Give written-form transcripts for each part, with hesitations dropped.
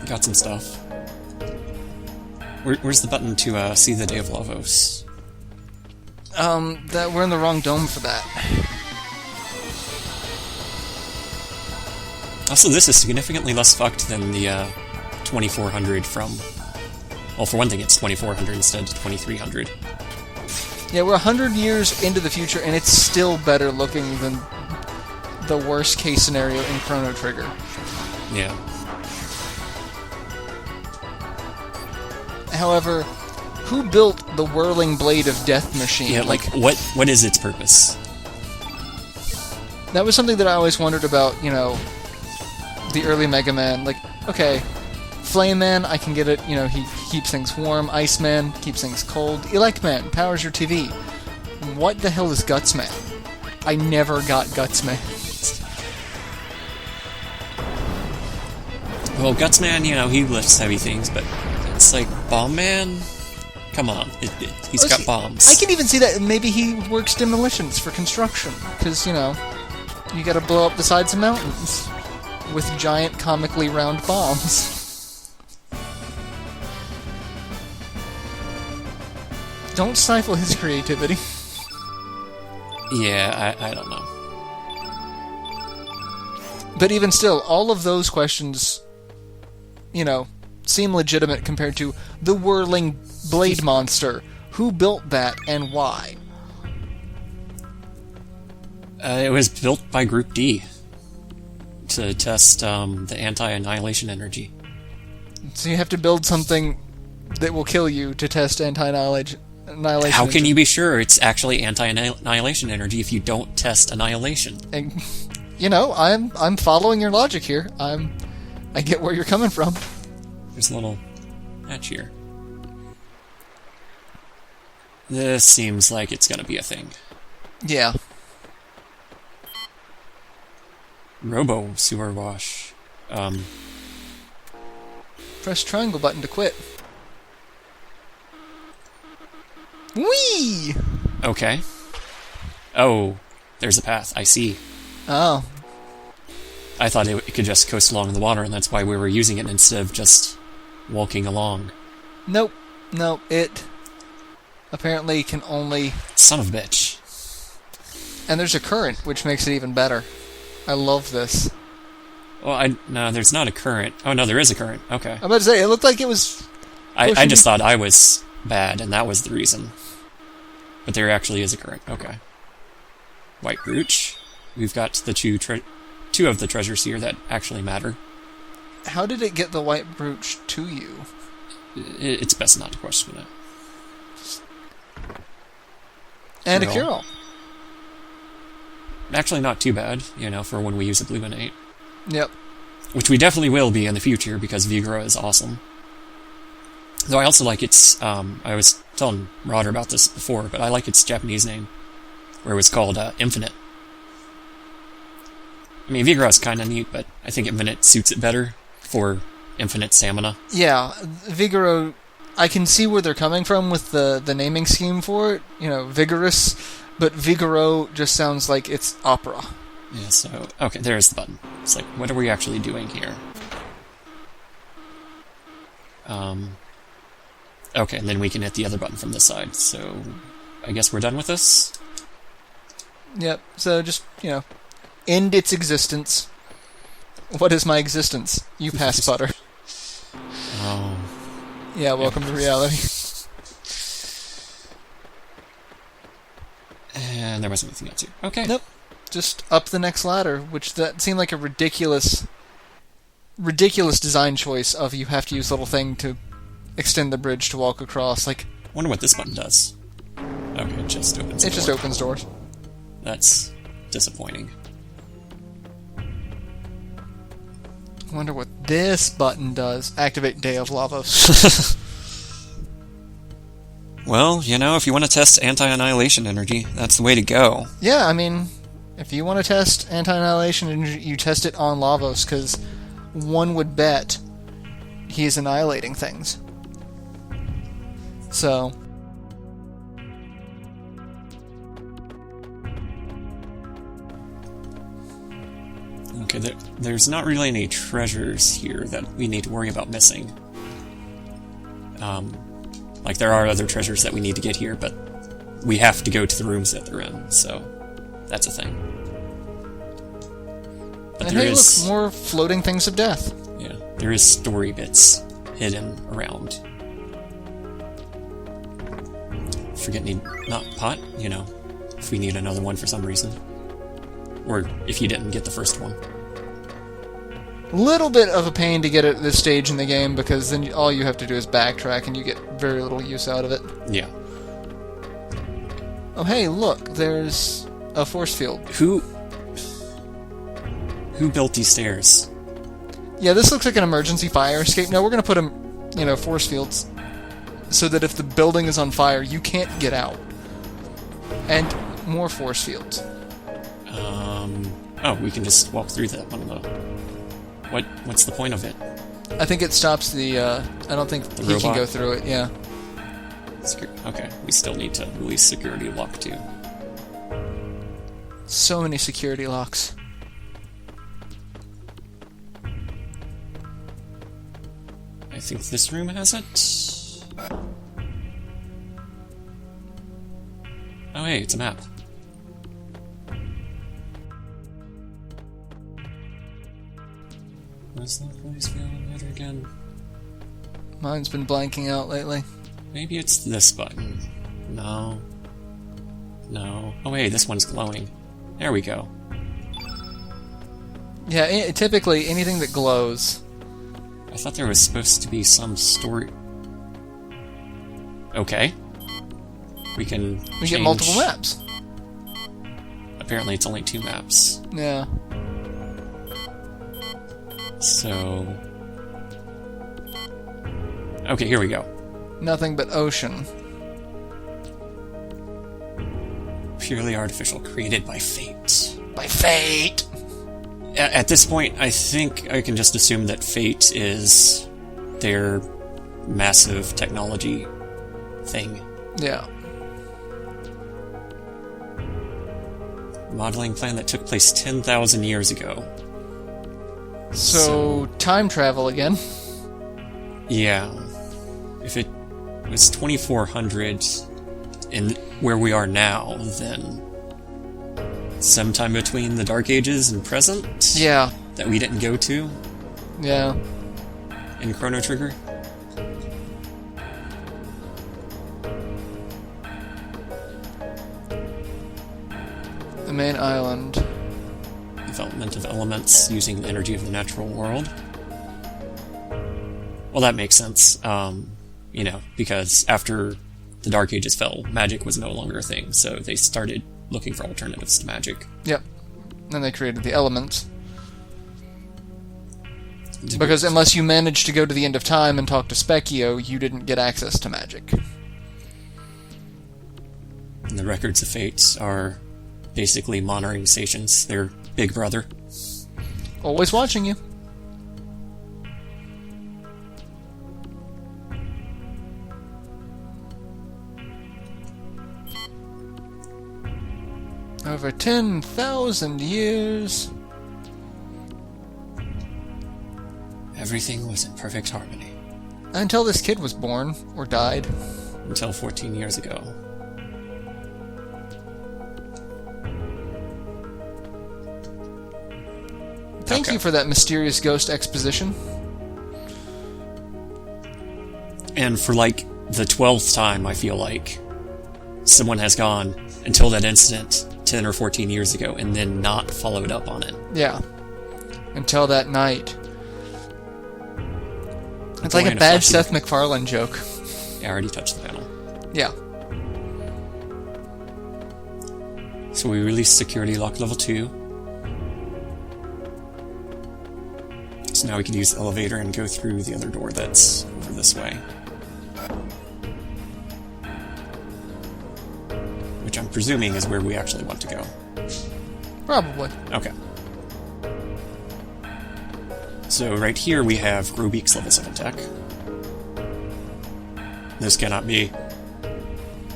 got some stuff. Where's the button to see the Day of Lavos? That we're in the wrong dome for that. Also, this is significantly less fucked than the 2400 from... Well, for one thing, it's 2400 instead of 2300. Yeah, we're 100 years into the future, and it's still better looking than the worst case scenario in Chrono Trigger. Yeah. However, who built the whirling blade of death machine? Yeah, like, what is its purpose? That was something that I always wondered about, you know, the early Mega Man. Like, okay, Flame Man, I can get it, you know, he keeps things warm. Ice Man keeps things cold. Elect Man powers your TV. What the hell is Guts Man? I never got Guts Man. Well, Guts Man, you know, he lifts heavy things, but it's like, Bomb Man? Come on, he's got bombs. I can even see that maybe he works demolitions for construction, because, you know, you gotta blow up the sides of mountains with giant comically round bombs. Don't stifle his creativity. Yeah, I don't know. But even still, all of those questions, you know, seem legitimate compared to the whirling blade monster. Who built that and why? It was built by Group D to test the anti-annihilation energy. So you have to build something that will kill you to test anti-annihilation. How can you be sure it's actually anti-annihilation energy if you don't test annihilation? And, you know, I'm following your logic here. I get where you're coming from. There's a little hatch here. This seems like it's gonna be a thing. Yeah. Robo Sewer Wash. Press triangle button to quit. Whee! Okay. Oh, there's a path. I see. Oh. I thought it could just coast along the water, and that's why we were using it instead of just walking along. Nope. No, it apparently can only... Son of a bitch. And there's a current, which makes it even better. I love this. Well, no, there's not a current. Oh, no, there is a current. Okay. I'm about to say, it looked like it was... I just thought I was bad, and that was the reason. But there actually is a current. Okay. White Brooch. We've got the two of the treasures here that actually matter. How did it get the white brooch to you? It's best not to question it. And a cure-all. Actually not too bad, you know, for when we use a Bluminate. Yep. Which we definitely will be in the future, because Vigoro is awesome. Though I also like its, I was telling Roder about this before, but I like its Japanese name, where it was called Infinite. I mean, Vigoro is kind of neat, but I think Infinite suits it better for infinite stamina. Yeah, Vigoro, I can see where they're coming from with the naming scheme for it, you know, vigorous, but Vigoro just sounds like it's opera. Yeah, so, okay, there's the button. It's like, what are we actually doing here? Okay, and then we can hit the other button from this side, so I guess we're done with this? Yep, so just, you know, end its existence. What is my existence? You pass butter. Oh. Yeah, welcome to reality. And there wasn't anything else here. Okay. Nope. Just up the next ladder, which that seemed like a ridiculous design choice of you have to use a little thing to extend the bridge to walk across. Like, I wonder what this button does. Okay, it just opens the door. It just opens doors. That's disappointing. I wonder what this button does. Activate Day of Lavos. Well, you know, if you want to test anti-annihilation energy, that's the way to go. Yeah, I mean, if you want to test anti-annihilation energy, you test it on Lavos, because one would bet he is annihilating things. So... Okay, there's not really any treasures here that we need to worry about missing. Like, there are other treasures that we need to get here, but we have to go to the rooms that they're in, so that's a thing. But and there hey, is, look, more floating things of death. Yeah, there is story bits hidden around. Forget not pot, you know, if we need another one for some reason. Or if you didn't get the first one. Little bit of a pain to get at this stage in the game, because then all you have to do is backtrack and you get very little use out of it. Yeah. Oh hey, look, there's a force field. Who built these stairs? Yeah, this looks like an emergency fire escape. No, we're gonna put force fields, so that if the building is on fire, you can't get out. And more force fields. Oh, we can just walk through that one, though. What's the point of it? I think it stops the, I don't think The he can robot? go through it, yeah. Okay, we still need to release security lock, too. So many security locks. I think this room has it. Oh, hey, it's a map. Where's that place feeling better again? Mine's been blanking out lately. Maybe it's this button. No. No. Oh, hey, this one's glowing. There we go. Yeah, typically anything that glows. I thought there was supposed to be some story. Okay. We can We change. get multiple maps. Apparently it's only 2 maps. Yeah. So... Okay, here we go. Nothing but ocean. Purely artificial, created by fate. By fate! At this point, I think I can just assume that fate is their massive technology thing. Yeah. Modeling plan that took place 10,000 years ago. So, time travel again. Yeah. If it was 2400 in where we are now, then sometime between the Dark Ages and present? Yeah. That we didn't go to Yeah. in Chrono Trigger? The main island. Development of elements using the energy of the natural world. Well, that makes sense. You know, because after the Dark Ages fell, magic was no longer a thing, so they started looking for alternatives to magic. Yep. Then they created the elements. Because unless you managed to go to the end of time and talk to Specchio, you didn't get access to magic. And the records of fate are basically monitoring stations. They're Big Brother. Always watching you. Over 10,000 years. Everything was in perfect harmony. Until this kid was born, or died. Until 14 years ago. Thank you for that mysterious ghost exposition. And for like the 12th time, I feel like someone has gone until that incident 10 or 14 years ago and then not followed up on it. Yeah. Until that night. It's like a bad Seth MacFarlane joke. Yeah, I already touched the panel. Yeah. So we released security lock level 2. So now we can use the elevator and go through the other door that's over this way. Which I'm presuming is where we actually want to go. Probably. Okay. So right here we have Grobeek's level 7 tech. This cannot be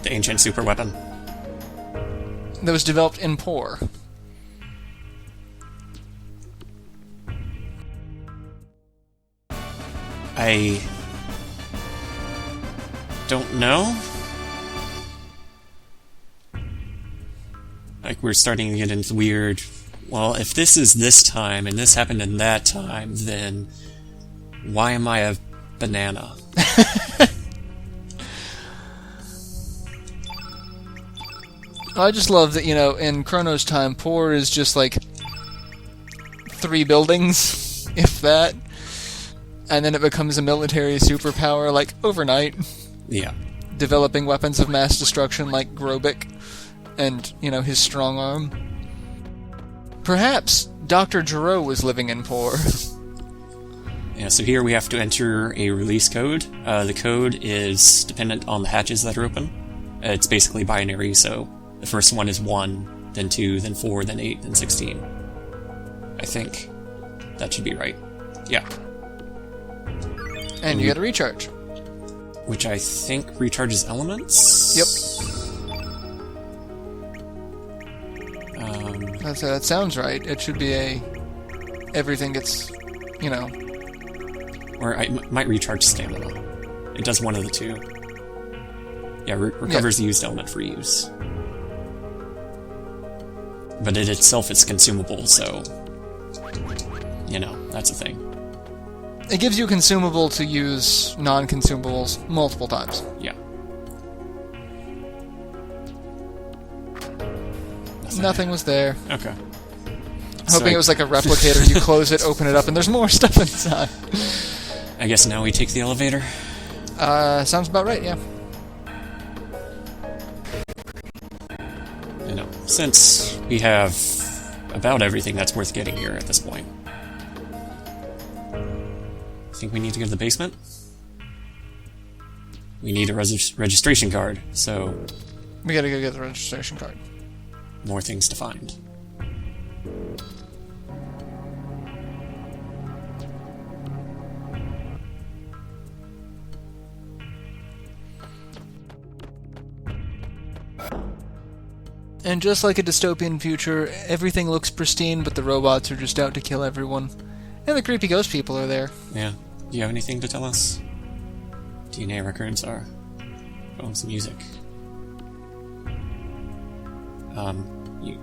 the ancient super weapon. That was developed in Poor. I don't know. Like, we're starting to get into weird... Well, if this is this time, and this happened in that time, then why am I a banana? I just love that, in Chrono's time, poor is just like 3 buildings, if that. And then it becomes a military superpower, like, overnight. Yeah. Developing weapons of mass destruction like Grobik and, his strong arm. Perhaps Dr. Gero was living in Poor. Yeah, so here we have to enter a release code. The code is dependent on the hatches that are open. It's basically binary, so the first one is 1, then 2, then 4, then 8, then 16. I think that should be right. Yeah. And you get a recharge. Which I think recharges elements? Yep. That sounds right. It should be everything gets, Or I might recharge stamina. It does one of the two. Yeah, recovers the used element for use. But it itself is consumable, so... that's a thing. It gives you a consumable to use non-consumables multiple times. Yeah. Nothing was there. Okay. Hoping it was like a replicator. You close it, open it up, and there's more stuff inside. I guess now we take the elevator. Sounds about right, yeah. Since we have about everything that's worth getting here at this point. I think we need to go to the basement. We need a registration card, so... We gotta go get the registration card. More things to find. And just like a dystopian future, everything looks pristine, but the robots are just out to kill everyone. And the creepy ghost people are there. Yeah. Do you have anything to tell us? DNA records are... some music. You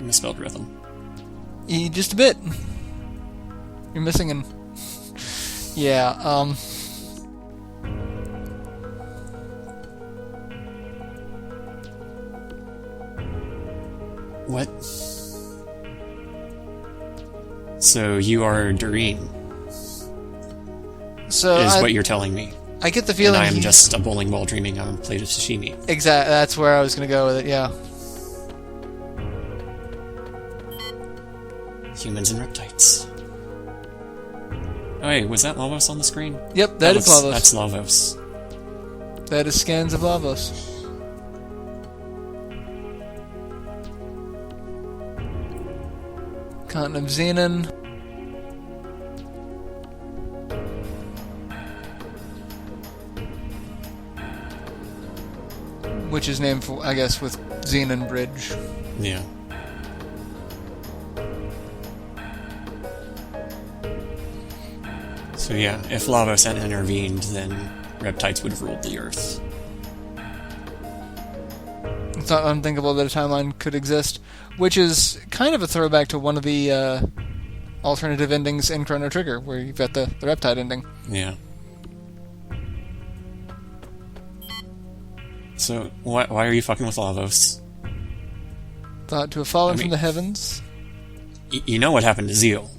misspelled rhythm. Just a bit. You're missing an... Yeah, What? So you are Doreen. So is what you're telling me. I get the feeling and I am just a bowling ball dreaming on a plate of sashimi. Exactly, that's where I was gonna go with it, yeah. Humans and reptites. Oh, wait, was that Lavos on the screen? Yep, that is Lavos. That's Lavos. That is scans of Lavos. Continent of Xenon. Which is named for, I guess, with Xenon Bridge. Yeah. So yeah, if Lavos had intervened, then reptites would have ruled the Earth. It's not unthinkable that a timeline could exist, which is kind of a throwback to one of the alternative endings in Chrono Trigger, where you've got the Reptide ending. Yeah. So, why are you fucking with Lavos? Thought to have fallen from the heavens. You know what happened to Zeal.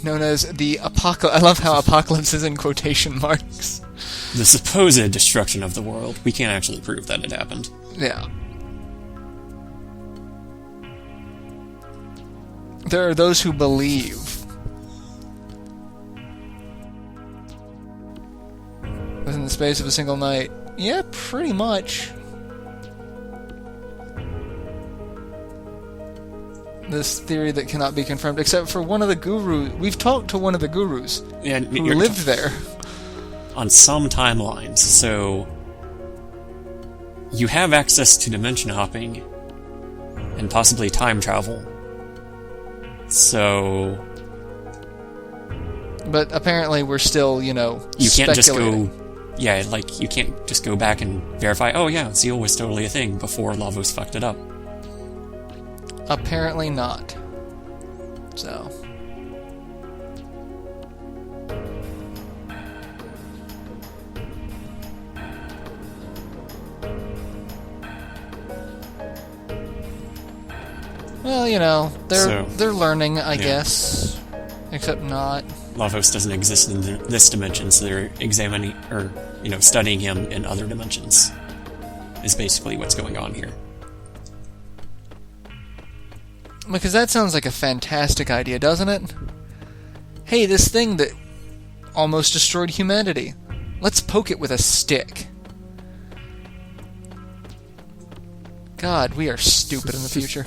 Known as the Apocalypse. I love how Apocalypse is in quotation marks. The supposed destruction of the world. We can't actually prove that it happened. Yeah. There are those who believe. Within the space of a single night. Yeah, pretty much. This theory that cannot be confirmed, except for one of the gurus. We've talked to one of the gurus who lived there. On some timelines, so you have access to dimension hopping, and possibly time travel. So... But apparently we're still, you can't just speculating. go... Yeah, like, you can't just go back and verify, oh yeah, Zeal was totally a thing before Lavos fucked it up. Apparently not. So... Well, they're learning, I guess. Except not. Lavos doesn't exist in this dimension, so they're examining, or, studying him in other dimensions. Is basically what's going on here. Because that sounds like a fantastic idea, doesn't it? Hey, this thing that almost destroyed humanity. Let's poke it with a stick. God, we are stupid in the future.